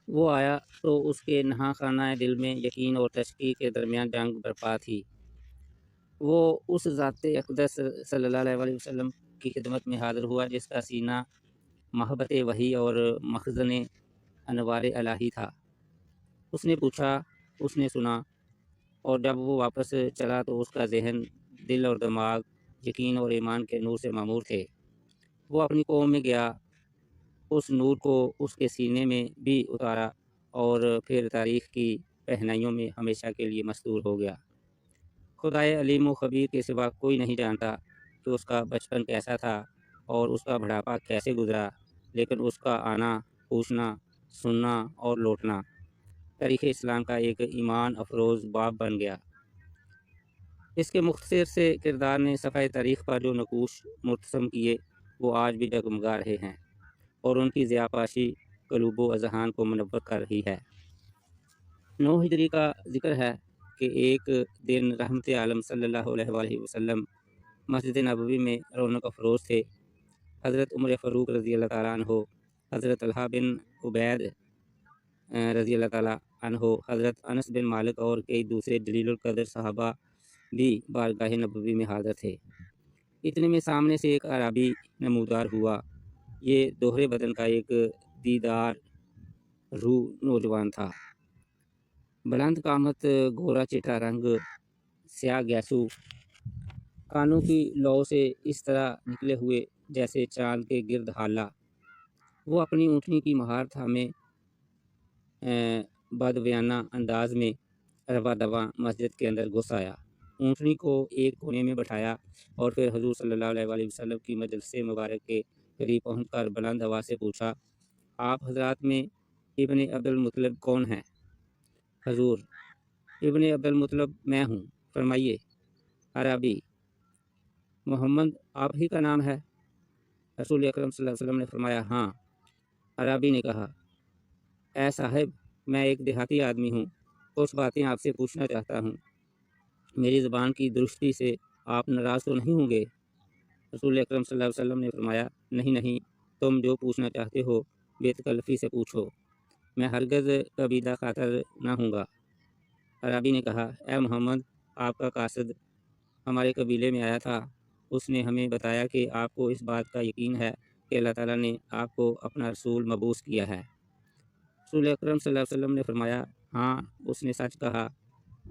وہ آیا تو اس کے نہا خانہ دل میں یقین اور تشکیک کے درمیان جنگ برپا تھی۔ وہ اس ذات اقدس صلی اللہ علیہ وسلم کی خدمت میں حاضر ہوا جس کا سینہ محبت وحی اور مخزن انوار الہی تھا۔ اس نے پوچھا، اس نے سنا، اور جب وہ واپس چلا تو اس کا ذہن، دل اور دماغ یقین اور ایمان کے نور سے معمور تھے۔ وہ اپنی قوم میں گیا، اس نور کو اس کے سینے میں بھی اتارا اور پھر تاریخ کی پہنائیوں میں ہمیشہ کے لیے مستور ہو گیا۔ خدائے علیم و خبیر کے سوا کوئی نہیں جانتا کہ اس کا بچپن کیسا تھا اور اس کا بڑھاپا کیسے گزرا، لیکن اس کا آنا، پوچھنا، سننا اور لوٹنا تاریخ اسلام کا ایک ایمان افروز باب بن گیا۔ اس کے مختصر سے کردار نے صفحہ تاریخ پر جو نقوش مرتسم کیے وہ آج بھی جگمگا رہے ہیں اور ان کی ضیاءپاشی قلوب و اذہان کو منور کر رہی ہے۔ 9 ہجری کا ذکر ہے کہ ایک دن رحمت عالم صلی اللہ علیہ وآلہ وسلم مسجد نبوی میں رونق افروز تھے۔ حضرت عمر فاروق رضی اللہ تعالیٰ عنہ، حضرت طلحہ بن عبید رضی اللہ تعالیٰ عنہ، حضرت انس بن مالک اور کئی دوسرے جلیل القدر صحابہ بھی بارگاہ نبوی میں حاضر تھے۔ اتنے میں سامنے سے ایک اعرابی نمودار ہوا۔ یہ دوہرے بدن کا ایک دیدار روح نوجوان تھا۔ بلند قامت، گورا چٹا رنگ، سیاہ گیسو، کانوں کی لو سے اس طرح نکلے ہوئے جیسے چاند کے گرد حالہ۔ وہ اپنی اونٹنی کی مہار تھامے بدویانہ انداز میں رواں دواں مسجد کے اندر گھس آیا، اونٹنی کو ایک کونے میں بٹھایا اور پھر حضور صلی اللہ علیہ وآلہ وسلم کی مجلس مبارک کے قریب پہنچ کر بلند آواز سے پوچھا، آپ حضرات میں ابن عبد المطلب کون ہیں؟ حضور، ابن عبد المطلب میں ہوں، فرمائیے۔ عربی، محمد آپ ہی کا نام ہے؟ رسول اکرم صلی اللہ علیہ وسلم نے فرمایا، ہاں۔ عربی نے کہا، اے صاحب، میں ایک دیہاتی آدمی ہوں، کچھ باتیں آپ سے پوچھنا چاہتا ہوں، میری زبان کی درستی سے آپ ناراض تو نہیں ہوں گے؟ رسول اکرم صلی اللہ علیہ وسلم نے فرمایا، نہیں نہیں، تم جو پوچھنا چاہتے ہو بے تکلفی سے پوچھو، میں ہرگز قبیلہ خاطر نہ ہوں گا۔ عربی نے کہا، اے محمد، آپ کا قاصد ہمارے قبیلے میں آیا تھا، اس نے ہمیں بتایا کہ آپ کو اس بات کا یقین ہے کہ اللہ تعالیٰ نے آپ کو اپنا رسول مبعوث کیا ہے۔ رسول اکرم صلی اللہ علیہ وسلم نے فرمایا، ہاں، اس نے سچ کہا۔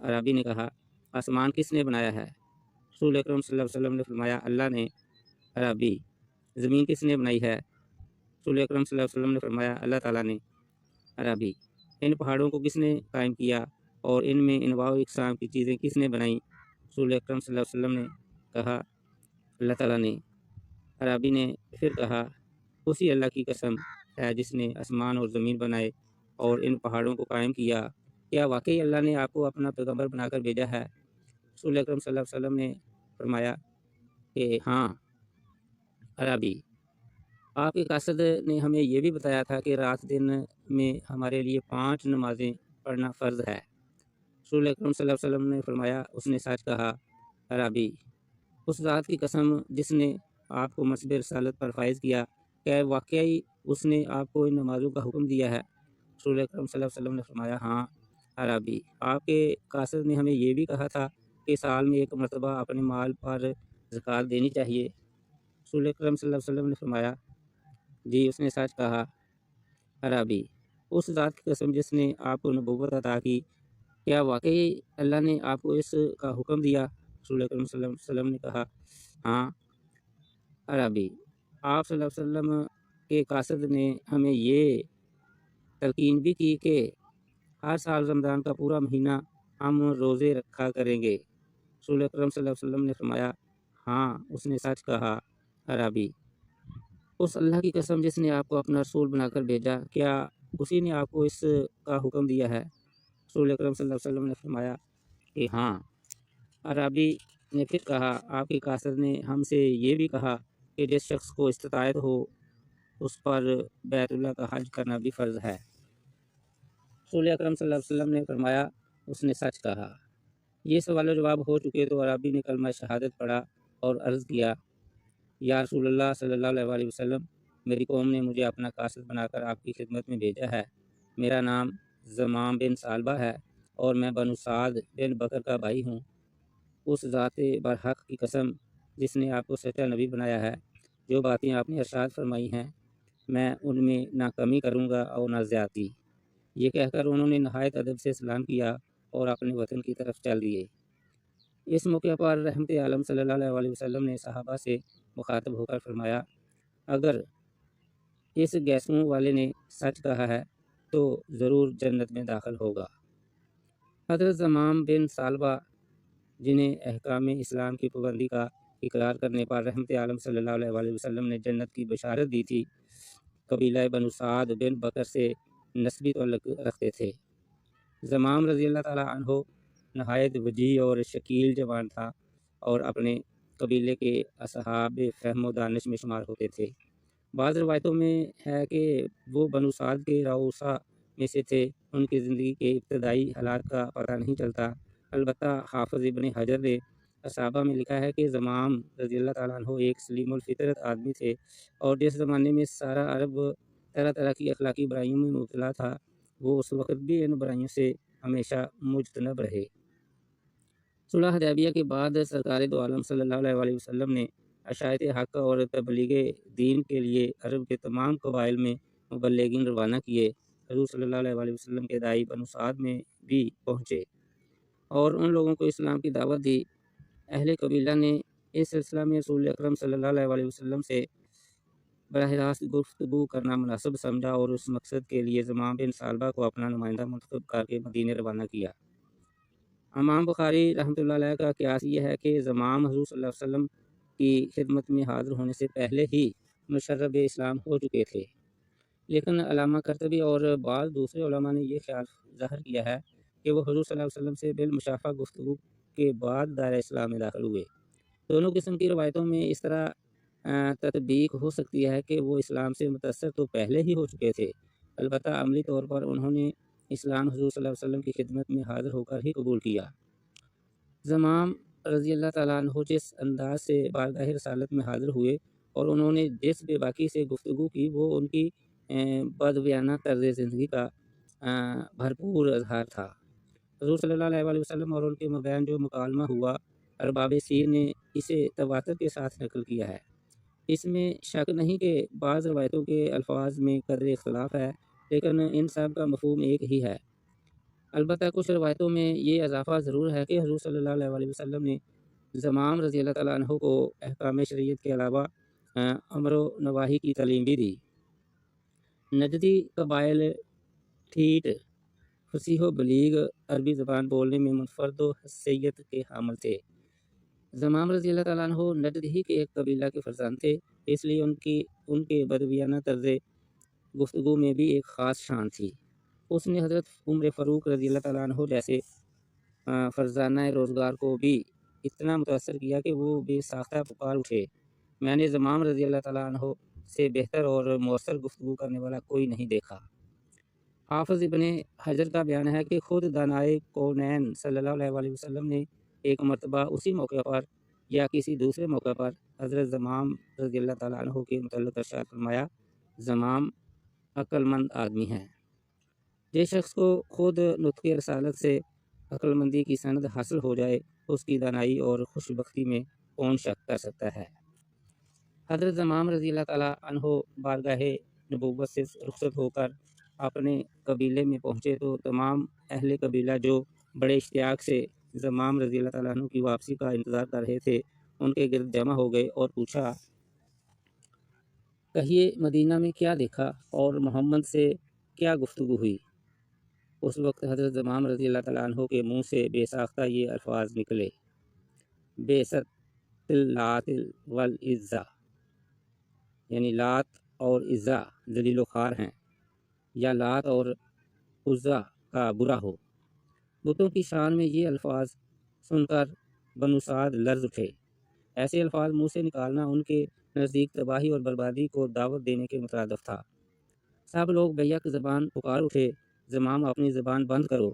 عربی نے کہا، آسمان کس نے بنایا ہے؟ رسول اکرم صلی اللہ علیہ وسلم نے فرمایا، اللہ نے۔ عربی، زمین کس نے بنائی ہے؟ رسول اکرم صلی اللہ علیہ وسلم نے فرمایا، اللہ تعالیٰ نے۔ عربی، ان پہاڑوں کو کس نے قائم کیا اور ان میں انواع و اقسام کی چیزیں کس نے بنائیں؟ رسول اکرم صلی اللہ علیہ وسلم نے کہا، اللہ تعالیٰ نے۔ عربی نے پھر کہا، اسی اللہ کی قسم ہے جس نے آسمان اور زمین بنائے اور ان پہاڑوں کو قائم کیا، کیا واقعی اللہ نے آپ کو اپنا پیغمبر بنا کر بھیجا ہے؟ رسول اکرم صلی اللہ علیہ وسلم نے فرمایا کہ ہاں۔ عربی، آپ کے قاصد نے ہمیں یہ بھی بتایا تھا کہ رات دن میں ہمارے لیے 5 نمازیں پڑھنا فرض ہے۔ رسول اکرم صلی اللہ علیہ وسلم نے فرمایا، اس نے سچ کہا۔ عربی، اس ذات کی قسم جس نے آپ کو منصب رسالت پر فائز کیا، کیا واقعی اس نے آپ کو ان نمازوں کا حکم دیا ہے؟ رسول اکرم صلی اللہ علیہ وسلم نے فرمایا، ہاں۔ عربی، آپ کے قاصد نے ہمیں یہ بھی کہا تھا کہ سال میں 1 مرتبہ اپنے مال پر زکوٰۃ دینی چاہیے۔ رسول اکرم صلی اللہ علیہ وسلم نے فرمایا، جی، اس نے سچ کہا۔ عربی، اس ذات کی قسم جس نے آپ کو نبوت عطا کی، کیا واقعی اللہ نے آپ کو اس کا حکم دیا؟ رسول اکرم صلی اللہ علیہ وسلم نے کہا، ہاں۔ عربی، آپ صلی اللہ علیہ وسلم کے قاصد نے ہمیں یہ تلقین بھی کی کہ ہر سال رمضان کا پورا مہینہ ہم روزے رکھا کریں گے۔ رسول اکرم صلی اللہ علیہ وسلم نے فرمایا، ہاں، اس نے سچ کہا۔ عربی، اس اللہ کی قسم جس نے آپ کو اپنا رسول بنا کر بھیجا، کیا اسی نے آپ کو اس کا حکم دیا ہے؟ رسول اکرم صلی اللہ علیہ وسلم نے فرمایا کہ ہاں۔ عربی نے پھر کہا، آپ کے قاصد نے ہم سے یہ بھی کہا کہ جس شخص کو استطاعت ہو اس پر بیت اللہ کا حج کرنا بھی فرض ہے۔ رسول اکرم صلی اللہ علیہ وسلم نے فرمایا، اس نے سچ کہا۔ یہ سوال و جواب ہو چکے تو عربی نے کلمہ شہادت پڑھا اور عرض کیا، یا رسول اللہ صلی اللہ علیہ وآلہ وسلم، میری قوم نے مجھے اپنا قاصد بنا کر آپ کی خدمت میں بھیجا ہے۔ میرا نام زمام بن سالبہ ہے اور میں بنو سعد بن بکر کا بھائی ہوں۔ اس ذات برحق کی قسم جس نے آپ کو سچا نبی بنایا ہے، جو باتیں آپ نے ارشاد فرمائی ہیں میں ان میں نہ کمی کروں گا اور نہ زیادتی۔ یہ کہہ کر انہوں نے نہایت ادب سے سلام کیا اور اپنے وطن کی طرف چل دیے۔ اس موقع پر رحمت عالم صلی اللہ علیہ وسلم نے صحابہ سے مخاطب ہو کر فرمایا، اگر اس گیسوں والے نے سچ کہا ہے تو ضرور جنت میں داخل ہوگا۔ حضرت زمام بن سالبہ جنہیں احکام اسلام کی پابندی کا اقرار کرنے پر رحمت عالم صلی اللہ علیہ وسلم نے جنت کی بشارت دی تھی، قبیلہ بنو سعد بن بکر سے نسبی تعلق رکھتے تھے۔ زمام رضی اللہ تعالیٰ عنہ نہایت وجیح اور شکیل جوان تھا اور اپنے قبیلے کے اصحاب فہم و دانش میں شمار ہوتے تھے۔ بعض روایتوں میں ہے کہ وہ بنو سعد کے رؤسا میں سے تھے۔ ان کی زندگی کے ابتدائی حالات کا پتہ نہیں چلتا، البتہ حافظ ابن حجر نے اصحابہ میں لکھا ہے کہ زمام رضی اللہ تعالیٰ عنہ ایک سلیم الفطرت آدمی تھے، اور جس زمانے میں سارا عرب طرح طرح کی اخلاقی برائیوں میں مبتلا تھا، وہ اس وقت بھی ان برائیوں سے ہمیشہ مجتنب رہے۔ صلح حدیبیہ کے بعد سرکار دو عالم صلی اللہ علیہ وسلم نے اشاعت حق اور تبلیغ دین کے لیے عرب کے تمام قبائل میں مبلغین روانہ کیے۔ حضور صلی اللہ علیہ وسلم کے داعی بنو سعد میں بھی پہنچے اور ان لوگوں کو اسلام کی دعوت دی۔ اہل قبیلہ نے اس سلسلہ میں رسول اکرم صلی اللہ علیہ وسلم سے براہ راست گفتگو کرنا مناسب سمجھا اور اس مقصد کے لیے زمام بن سالبہ کو اپنا نمائندہ منتخب کر کے مدینے روانہ کیا۔ امام بخاری رحمۃ اللہ علیہ کا قیاس یہ ہے کہ زمام حضور صلی اللہ علیہ وسلم کی خدمت میں حاضر ہونے سے پہلے ہی مشرب اسلام ہو چکے تھے، لیکن علامہ قرطبی اور بعض دوسرے علماء نے یہ خیال ظاہر کیا ہے کہ وہ حضور صلی اللہ علیہ وسلم سے بالمشافہ گفتگو کے بعد دائرہ اسلام میں داخل ہوئے۔ دونوں قسم کی روایتوں میں اس طرح تطبیق ہو سکتی ہے کہ وہ اسلام سے متاثر تو پہلے ہی ہو چکے تھے، البتہ عملی طور پر انہوں نے اسلام حضور صلی اللہ علیہ وسلم کی خدمت میں حاضر ہو کر ہی قبول کیا۔ زمام رضی اللہ تعالیٰ عنہ جس انداز سے بارگاہ رسالت میں حاضر ہوئے اور انہوں نے جس بے باکی سے گفتگو کی، وہ ان کی بدویانہ طرز زندگی کا بھرپور اظہار تھا۔ حضور صلی اللہ علیہ وسلم اور ان کے مابین جو مکالمہ ہوا، ارباب سیر نے اسے تواتر کے ساتھ نقل کیا ہے۔ اس میں شک نہیں کہ بعض روایتوں کے الفاظ میں قدر اختلاف ہے، لیکن ان سب کا مفہوم ایک ہی ہے۔ البتہ کچھ روایتوں میں یہ اضافہ ضرور ہے کہ حضور صلی اللہ علیہ وسلم نے زمام رضی اللہ تعالیٰ عنہ کو احکام شریعت کے علاوہ امر و نواہی کی تعلیم بھی دی۔ نجدی قبائل ٹھیٹ، فصیح و بلیغ عربی زبان بولنے میں منفرد و حیثیت کے حامل تھے۔ زمام رضی اللہ تعالیٰ عنہ نجد ہی کے ایک قبیلہ کے فرزند تھے، اس لیے ان کے بدویانہ طرز گفتگو میں بھی ایک خاص شان تھی۔ اس نے حضرت عمر فاروق رضی اللہ تعالیٰ عنہ جیسے فرزانہ روزگار کو بھی اتنا متاثر کیا کہ وہ بے ساختہ پکار اٹھے، میں نے زمام رضی اللہ تعالیٰ عنہ سے بہتر اور مؤثر گفتگو کرنے والا کوئی نہیں دیکھا۔ حافظ ابن حجر کا بیان ہے کہ خود دانائے کونین صلی اللہ علیہ وسلم نے ایک مرتبہ اسی موقع پر یا کسی دوسرے موقع پر حضرت زمام رضی اللہ تعالیٰ عنہ کے متعلق ارشاد فرمایا، زمام عقل مند آدمی ہیں۔ جس شخص کو خود نطق رسالت سے عقل مندی کی سند حاصل ہو جائے، اس کی دانائی اور خوش بختی میں کون شک کر سکتا ہے۔ حضرت زمام رضی اللہ تعالیٰ عنہ بارگاہ نبوت سے رخصت ہو کر اپنے قبیلے میں پہنچے تو تمام اہل قبیلہ جو بڑے اشتیاق سے زمام رضی اللہ تعالیٰ عنہ کی واپسی کا انتظار کر رہے تھے، ان کے گرد جمع ہو گئے اور پوچھا، کہیے مدینہ میں کیا دیکھا اور محمد سے کیا گفتگو ہوئی؟ اس وقت حضرت زمام رضی اللہ تعالیٰ عنہ کے منہ سے بے ساختہ یہ الفاظ نکلے، بیست اللات والعزہ، یعنی لات اور عزہ ذلیل و خوار ہیں، یا لات اور عزہ کا برا ہو۔ بتوں کی شان میں یہ الفاظ سن کر بنو سعد لرز اٹھے۔ ایسے الفاظ منہ سے نکالنا ان کے نزدیک تباہی اور بربادی کو دعوت دینے کے مترادف تھا۔ سب لوگ بیک زبان پکار اٹھے، زمام اپنی زبان بند کرو،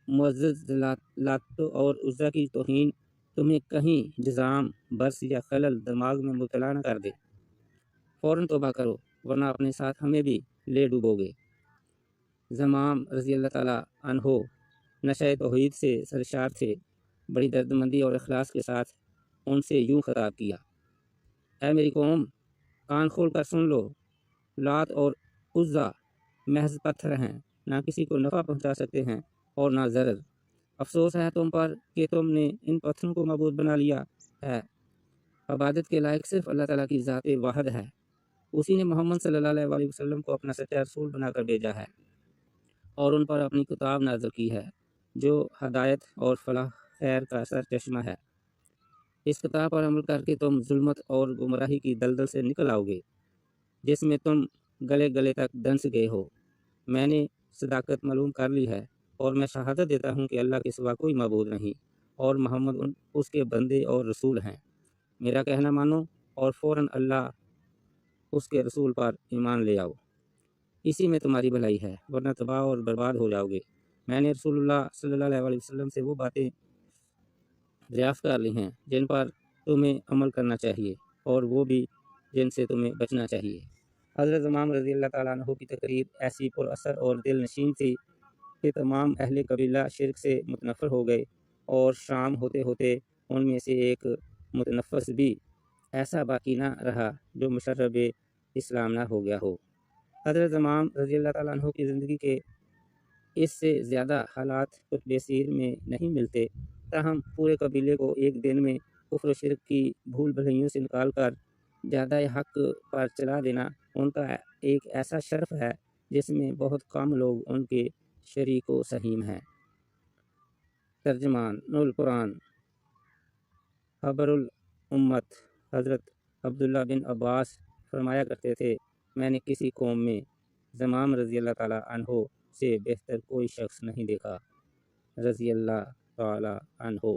معزز لات اور عزہ کی توہین تمہیں کہیں جذام، برس یا خلل دماغ میں مبتلا نہ کر دے، فوراً توبہ کرو ورنہ اپنے ساتھ ہمیں بھی لے ڈوبو گے۔ زمام رضی اللہ تعالیٰ عنہ نشۂ توحید سے سرشار تھے، بڑی دردمندی اور اخلاص کے ساتھ ان سے یوں خطاب کیا: اے میری قوم، کان کھول کر سن لو، لات اور عزا محض پتھر ہیں، نہ کسی کو نفع پہنچا سکتے ہیں اور نہ ضرر۔ افسوس ہے تم پر کہ تم نے ان پتھروں کو معبود بنا لیا ہے۔ عبادت کے لائق صرف اللہ تعالیٰ کی ذات واحد ہے۔ اسی نے محمد صلی اللہ علیہ وسلم کو اپنا سچا رسول بنا کر بھیجا ہے اور ان پر اپنی کتاب نازل کی ہے جو ہدایت اور فلاح خیر کا سر چشمہ ہے۔ اس کتاب پر عمل کر کے تم ظلمت اور گمراہی کی دلدل سے نکل آؤ گے جس میں تم گلے گلے تک دنس گئے ہو۔ میں نے صداقت معلوم کر لی ہے اور میں شہادت دیتا ہوں کہ اللہ کے سوا کوئی معبود نہیں اور محمد اس کے بندے اور رسول ہیں۔ میرا کہنا مانو اور فوراً اللہ اس کے رسول پر ایمان لے آؤ، اسی میں تمہاری بھلائی ہے، ورنہ تباہ اور برباد ہو جاؤ گے۔ میں نے رسول اللہ صلی اللہ علیہ وسلم سے وہ باتیں دریافت کر لی ہیں جن پر تمہیں عمل کرنا چاہیے اور وہ بھی جن سے تمہیں بچنا چاہیے۔ حضرت امام رضی اللہ تعالیٰ عنہ کی تقریر ایسی پر اثر اور دل نشین تھی کہ تمام اہل قبیلہ شرک سے متنفر ہو گئے اور شام ہوتے ہوتے ان میں سے ایک متنفس بھی ایسا باقی نہ رہا جو مشرب اسلام نہ ہو گیا ہو۔ حضرت امام رضی اللہ تعالیٰ عنہ کی زندگی کے اس سے زیادہ حالات کچھ بصیر میں نہیں ملتے، تاہم پورے قبیلے کو ایک دن میں کفر و شرک کی بھول بھلائیوں سے نکال کر زیادہ حق پر چلا دینا ان کا ایک ایسا شرف ہے جس میں بہت کم لوگ ان کے شریک و سہیم ہیں۔ ترجمان نور القرآن خبر الامت حضرت عبداللہ بن عباس فرمایا کرتے تھے، میں نے کسی قوم میں زمام رضی اللہ تعالیٰ عنہ سے بہتر کوئی شخص نہیں دیکھا، رضی اللہ تعالیٰ عنہ۔